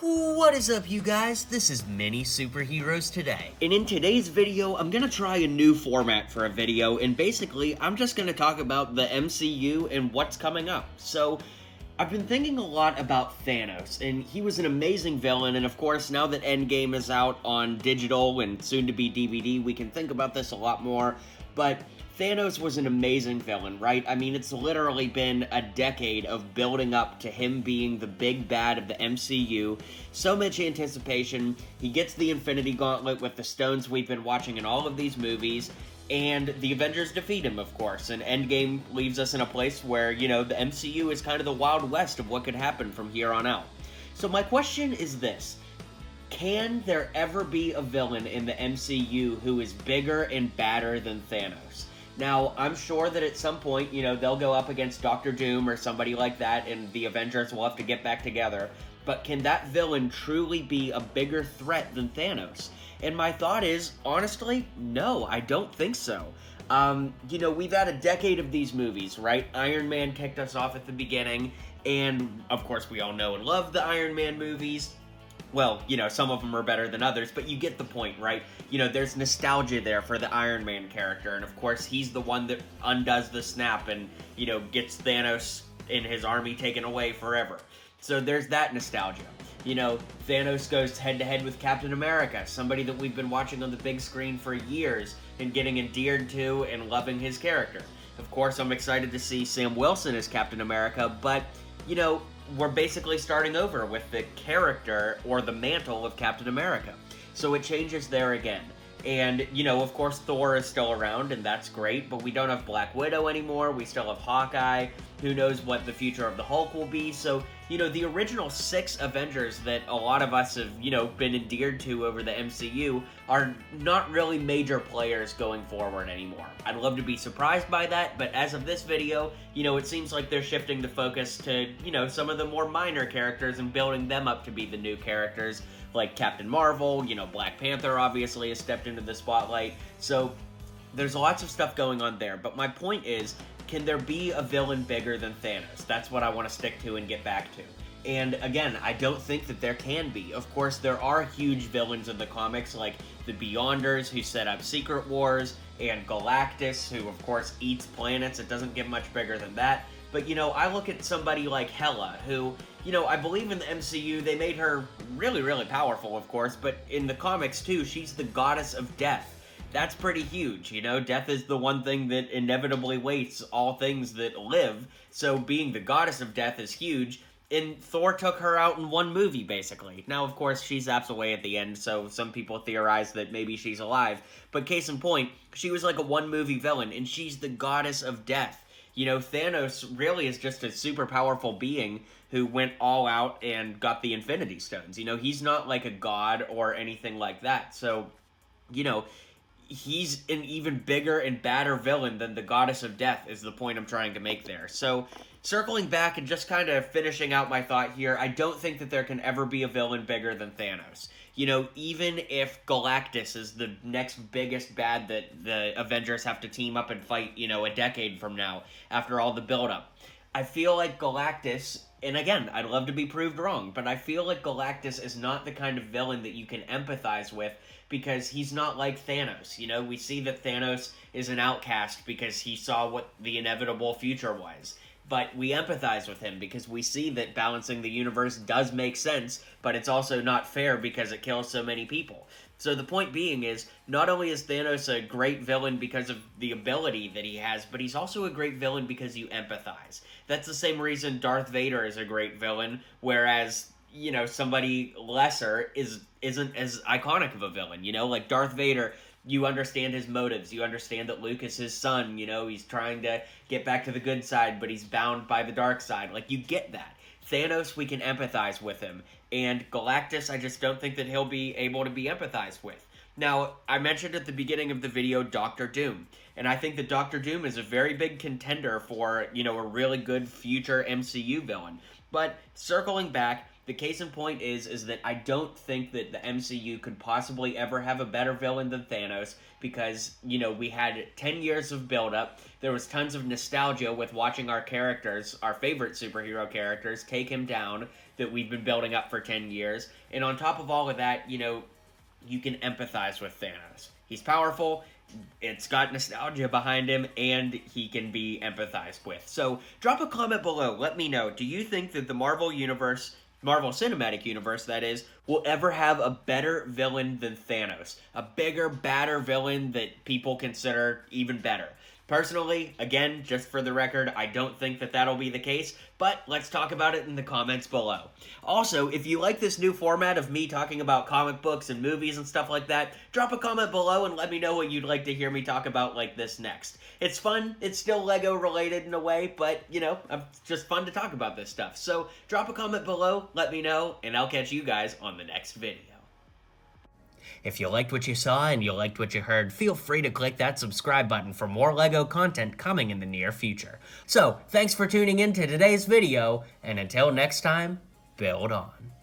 What is up, you guys? This is Mini Superheroes Today. And in today's video, I'm gonna try a new format for a video, and basically, I'm just gonna talk about the MCU and what's coming up. So, I've been thinking a lot about Thanos, and he was an amazing villain, and of course, now that Endgame is out on digital and soon to be DVD, we can think about this a lot more, but Thanos was an amazing villain, right? I mean, it's literally been a decade of building up to him being the big bad of the MCU. So much anticipation. He gets the Infinity Gauntlet with the stones we've been watching in all of these movies, and the Avengers defeat him, of course, and Endgame leaves us in a place where, you know, the MCU is kind of the Wild West of what could happen from here on out. So my question is this: can there ever be a villain in the MCU who is bigger and badder than Thanos? Now, I'm sure that at some point, you know, they'll go up against Doctor Doom or somebody like that, and the Avengers will have to get back together. But can that villain truly be a bigger threat than Thanos? And my thought is, honestly, no, I don't think so. You know, we've had a decade of these movies, right? Iron Man kicked us off at the beginning, and of course we all know and love the Iron Man movies. Well, you know, some of them are better than others, but you get the point, right? You know, there's nostalgia there for the Iron Man character, and of course, he's the one that undoes the snap and, you know, gets Thanos and his army taken away forever. So there's that nostalgia. You know, Thanos goes head-to-head with Captain America, somebody that we've been watching on the big screen for years and getting endeared to and loving his character. Of course, I'm excited to see Sam Wilson as Captain America, but, you know, we're basically starting over with the character or the mantle of Captain America. So it changes there again. And, you know, of course, Thor is still around, and that's great, but we don't have Black Widow anymore, we still have Hawkeye, who knows what the future of the Hulk will be, so, you know, the original 6 Avengers that a lot of us have, you know, been endeared to over the MCU are not really major players going forward anymore. I'd love to be surprised by that, but as of this video, you know, it seems like they're shifting the focus to, you know, some of the more minor characters and building them up to be the new characters, like Captain Marvel, you know, Black Panther obviously has stepped into the spotlight, so there's lots of stuff going on there, but my point is, can there be a villain bigger than Thanos? That's what I want to stick to and get back to. And again, I don't think that there can be. Of course, there are huge villains in the comics, like the Beyonders, who set up Secret Wars, and Galactus, who of course eats planets. It doesn't get much bigger than that. But, you know, I look at somebody like Hela, who, you know, I believe in the MCU, they made her really, really powerful, of course, but in the comics, too, she's the goddess of death. That's pretty huge, you know? Death is the one thing that inevitably wastes all things that live, so being the goddess of death is huge, and Thor took her out in one movie, basically. Now, of course, she zaps away at the end, so some people theorize that maybe she's alive, but case in point, she was like a one-movie villain, and she's the goddess of death. You know, Thanos really is just a super powerful being who went all out and got the Infinity Stones. You know, he's not like a god or anything like that. So, you know, he's an even bigger and badder villain than the Goddess of Death is the point I'm trying to make there. So, circling back and just kind of finishing out my thought here, I don't think that there can ever be a villain bigger than Thanos. You know, even if Galactus is the next biggest bad that the Avengers have to team up and fight, you know, a decade from now, after all the buildup, I feel like Galactus, and again, I'd love to be proved wrong, but I feel like Galactus is not the kind of villain that you can empathize with, because he's not like Thanos. You know, we see that Thanos is an outcast because he saw what the inevitable future was. But we empathize with him because we see that balancing the universe does make sense, but it's also not fair because it kills so many people. So the point being is, not only is Thanos a great villain because of the ability that he has, but he's also a great villain because you empathize. That's the same reason Darth Vader is a great villain, whereas, you know, somebody lesser isn't as iconic of a villain, you know? Like Darth Vader, you understand his motives, you understand that Luke is his son, you know, he's trying to get back to the good side, but he's bound by the dark side. Like, you get that. Thanos, we can empathize with him, and Galactus, I just don't think that he'll be able to be empathized with. Now, I mentioned at the beginning of the video Doctor Doom, and I think that Doctor Doom is a very big contender for, you know, a really good future MCU villain. But, circling back, The case in point is that I don't think that the MCU could possibly ever have a better villain than Thanos, because, you know, we had 10 years of build-up. There was tons of nostalgia with watching our characters, our favorite superhero characters, take him down that we've been building up for 10 years. And on top of all of that, you know, you can empathize with Thanos. He's powerful, it's got nostalgia behind him, and he can be empathized with. So drop a comment below. Let me know. Do you think that the Marvel Universe, Marvel Cinematic Universe, that is, will ever have a better villain than Thanos? A bigger, badder villain that people consider even better? Personally, again, just for the record, I don't think that that'll be the case, but let's talk about it in the comments below. Also, if you like this new format of me talking about comic books and movies and stuff like that, drop a comment below and let me know what you'd like to hear me talk about like this next. It's fun, it's still LEGO related in a way, but, you know, it's just fun to talk about this stuff. So, drop a comment below, let me know, and I'll catch you guys on the next video. If you liked what you saw and you liked what you heard, feel free to click that subscribe button for more LEGO content coming in the near future. So, thanks for tuning in to today's video, and until next time, build on.